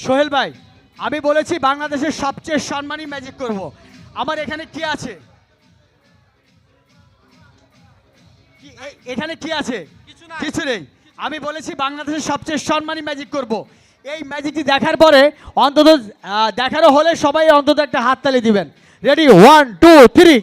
সোহেল ভাই, আমি বলেছি বাংলাদেশের সবচেয়ে সম্মানী ম্যাজিক করব। আমার এখানে কি আছে? এখানে কি আছে? কিছু নেই। আমি বলেছি বাংলাদেশের সবচেয়ে সম্মানী ম্যাজিক করব। এই ম্যাজিকটি দেখার পরে অন্তত দেখারও হলে সবাই অন্তত একটা হাততালি দিবেন। রেডি, 1 2 3।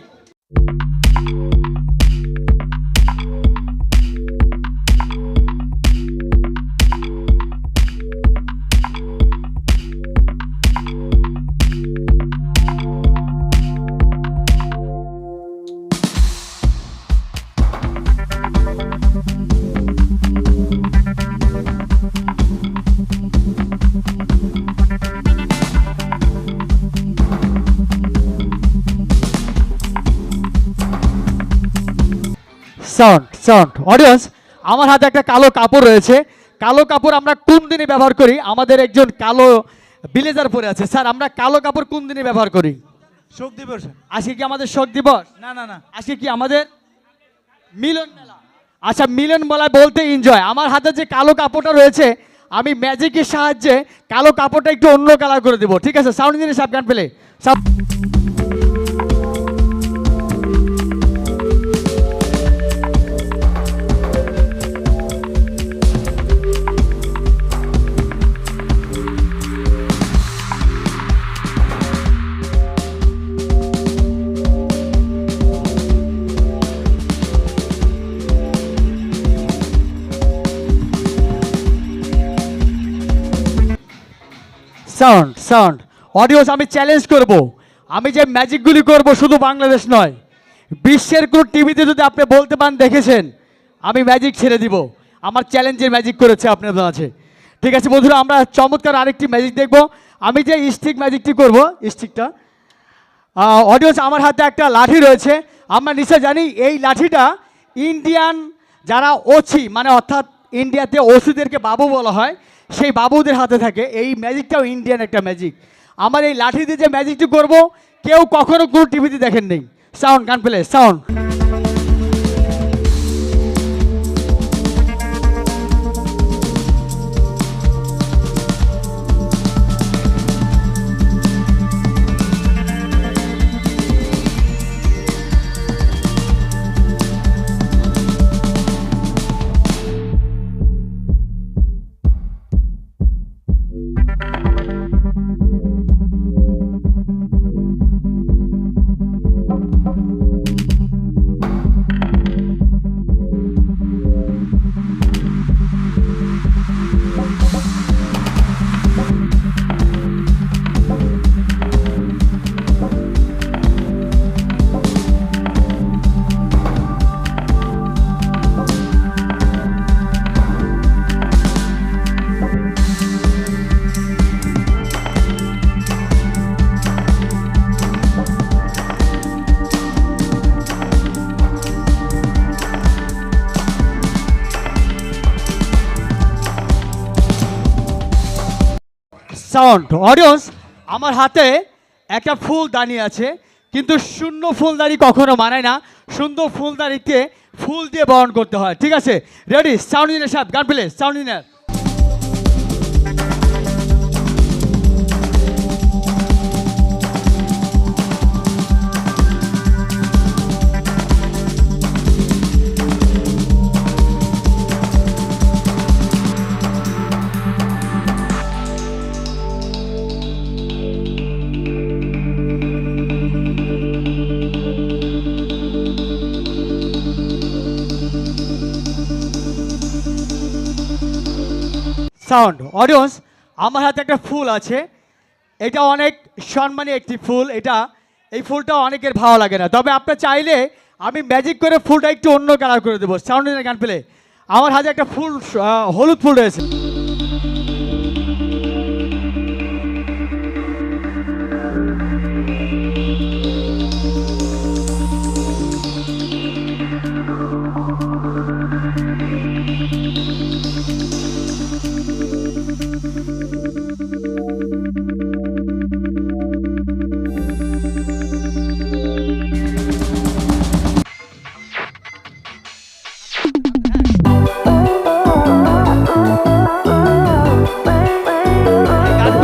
সাউন্ড সাউন্ড অডিয়েন্স, আমার হাতে একটা কালো কাপড় রয়েছে। কালো কাপড় আমরা কোন দিনে ব্যবহার করি? আমাদের একজন কালো ব্লেজার পরে আছে। স্যার, আমরা কালো কাপড় কোন দিনে ব্যবহার করি? শোক দিবস। আজকে কি আমাদের শোক দিবস? না না না, আজকে কি আমাদের মিলন মেলা? আচ্ছা, মিলন মেলা বলতে এনজয়। আমার হাতে যে কালো কাপড়টা রয়েছে, আমি ম্যাজিকের সাহায্যে কালো কাপড়টা একটু অন্য কালার করে দেবো। ঠিক আছে, সাউন্ড ইঞ্জিনিয়ার সাহেব গান পেলে সব। সাউন্ড সাউন্ড অডিয়েন্স, আমি চ্যালেঞ্জ করব, আমি যে ম্যাজিকগুলি করব শুধু বাংলাদেশ নয়, বিশ্বের কোনো টিভিতে যদি আপনি বলতে পারেন দেখেছেন, আমি ম্যাজিক ছেড়ে দিব। আমার চ্যালেঞ্জের ম্যাজিক করেছে আপনাদের আছে। ঠিক আছে বন্ধুরা, আমরা চমৎকার আরেকটি ম্যাজিক দেখব। আমি যে স্টিক ম্যাজিকটি করব, স্টিকটা অডিয়েন্স, আমার হাতে একটা লাঠি রয়েছে। আমরা নিশ্চয় জানি এই লাঠিটা ইন্ডিয়ান যারা ওছি, মানে অর্থাৎ ইন্ডিয়াতে ওসিদেরকে বাবু বলা হয়, সেই বাবুদের হাতে থাকে। এই ম্যাজিকটাও ইন্ডিয়ান একটা ম্যাজিক। আমার এই লাঠি দিয়ে যে ম্যাজিকটি করব, কেউ কখনো কোনো টিভিতে দেখেন নেই। সাউন্ড গান পেলে সাউন্ড। সাউন্ড অডিয়েন্স, আমার হাতে একটা ফুলদানি আছে, কিন্তু শূন্য ফুলদানি কখনো মানায় না। সুন্দর ফুলদানিকে ফুল দিয়ে বরণ করতে হয়। ঠিক আছে, রেডি, সাউন্ড ইঞ্জিনিয়ার সাহেব গান play, sound engineer. Sound audience, আমার হাতে একটা ফুল আছে। এটা অনেক সম্মানী একটি ফুল। এই ফুলটা অনেকের ভালো লাগে না, তবে আপনি চাইলে আমি ম্যাজিক করে ফুলটা একটু অন্য কালার করে দেবো। সাউন্ড গান পেলে, আমার হাতে একটা ফুল হলুদ ফুল রয়েছে।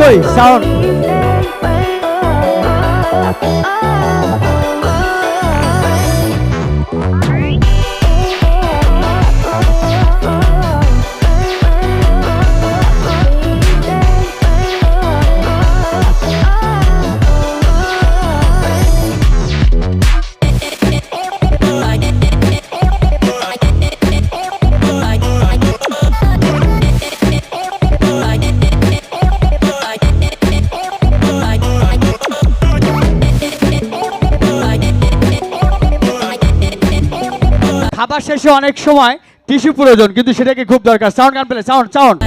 কই সাউন্ড। খাবার শেষে অনেক সময় টিস্যু প্রয়োজন, কিন্তু সেটাকে খুব দরকার। সাউন্ড গান পেলে সাউন্ড সাউন্ড।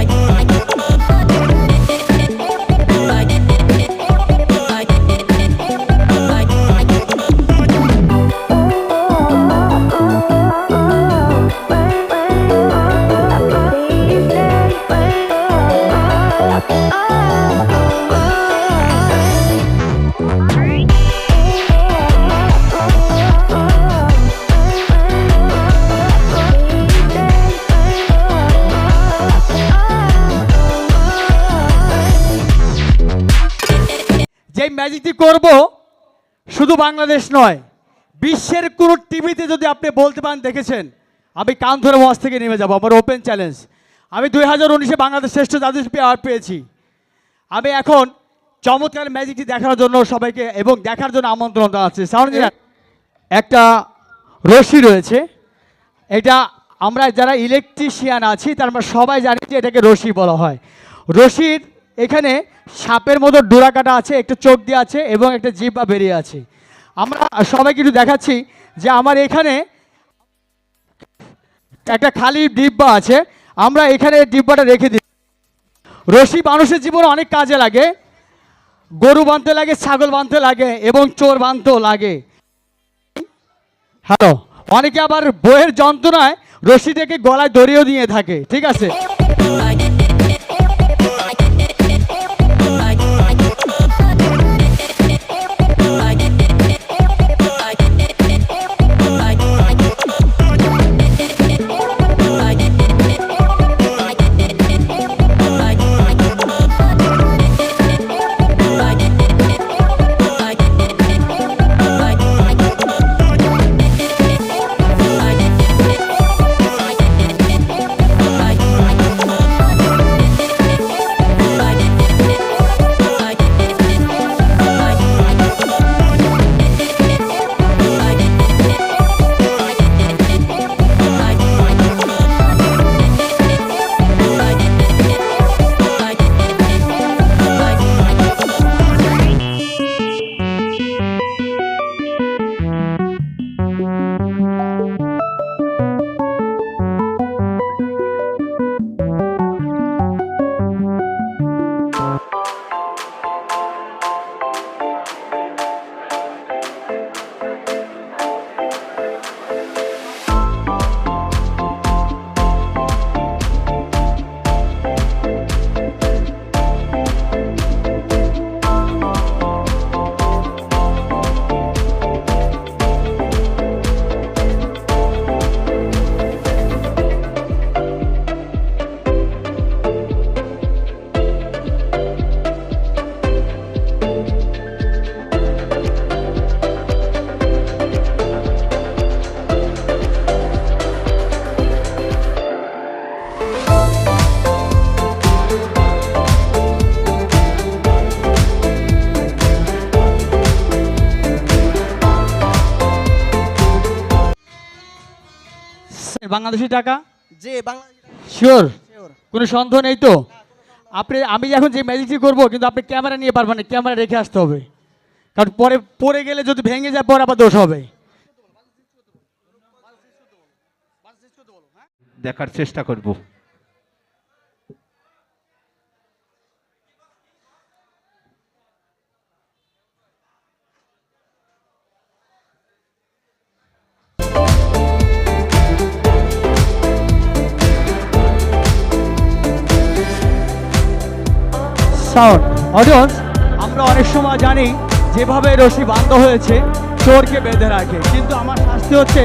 যে ম্যাজিকটি করব শুধু বাংলাদেশ নয়, বিশ্বের কোনো টিভিতে যদি আপনি বলতে পারেন দেখেছেন, আমি কান ধরে মঞ্চ থেকে নেমে যাব। আমার ওপেন চ্যালেঞ্জ। আমি 2019-এ বাংলাদেশ শ্রেষ্ঠ জাদুশিল্পী অ্যাওয়ার্ড পেয়েছি। আমি এখন চমৎকার ম্যাজিকটি দেখার জন্য সবাইকে এবং দেখার জন্য আমন্ত্রণ জানাচ্ছি। সাউন্ড একটা রশি রয়েছে, এটা আমরা যারা ইলেকট্রিশিয়ান আছি তার আমরা সবাই জানি যে এটাকে রশি বলা হয়। রশির এখানে সাপের মতো ডোরা কাটা আছে, একটা চোখ দিয়ে আছে এবং একটা জিহ্বা বেরিয়ে আছে। আমরা সবাইকে একটু দেখাচ্ছি যে আমার এখানে একটা খালি ডিব্বা আছে, আমরা এখানে ডিব্বাটা রেখে দিই। রশি মানুষের জীবনে অনেক কাজে লাগে, গরু বাঁধতে লাগে, ছাগল বাঁধতে লাগে এবং চোর বাঁধতেও লাগে। হ্যালো, অনেকে আবার বইয়ের যন্ত্রণায় রশিটাকে গলায় দড়িয়েও দিয়ে থাকে, ঠিক আছে। বাংলাদেশি টাকা জি বাংলাদেশি শিওর, কোনো সন্দেহ নেই তো? আপনি আমি এখন যে ম্যাজিকটি করবো, কিন্তু আপনি ক্যামেরা নিয়ে পারবেন না, ক্যামেরা রেখে আসতে হবে, কারণ পরে পড়ে গেলে যদি ভেঙে যায় পরে আবার দোষ হবে। দেখার চেষ্টা করব। সাউন্ড অডিয়েন্স, আমরা অনেক সময় জানি যেভাবে রশি বাঁধা হয়েছে চোরকে বেঁধে রাখে, কিন্তু আমার শাস্তি হচ্ছে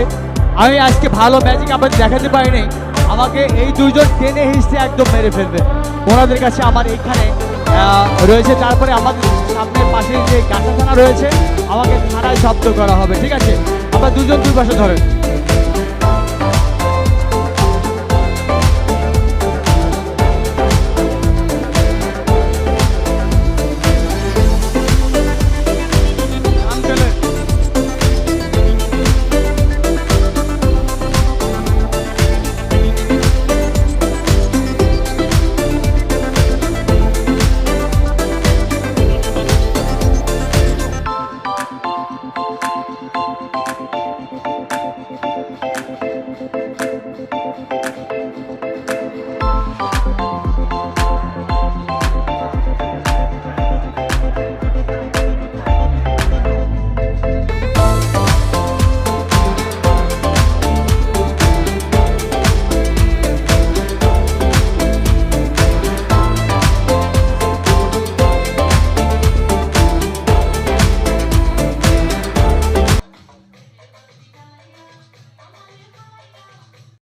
আমি আজকে ভালো ম্যাজিক আপনাদের দেখাতে পারিনি। আমার আমাকে এই দুইজন টেনে হিসেবে একদম মেরে ফেলবে। ওনাদের কাছে আমার এইখানে রয়েছে। তারপরে আমাদের সামনের পাশে যে গাছা থানা রয়েছে, আমাকে থানায় শব্দ করা হবে, ঠিক আছে? আমরা দুজন দুই পাশে ধরেন।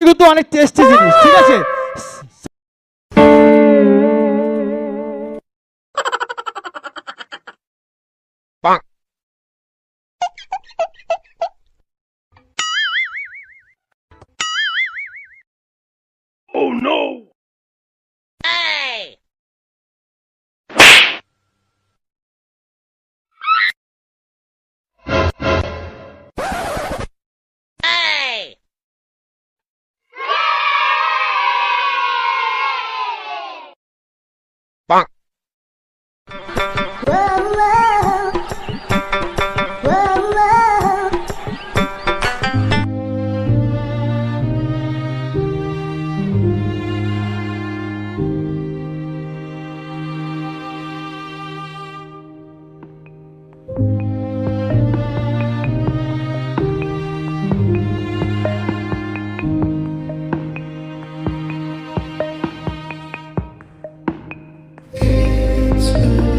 কিন্তু অনেক টেস্টি জিনিস, ঠিক আছে? Oh no! Bonk. It's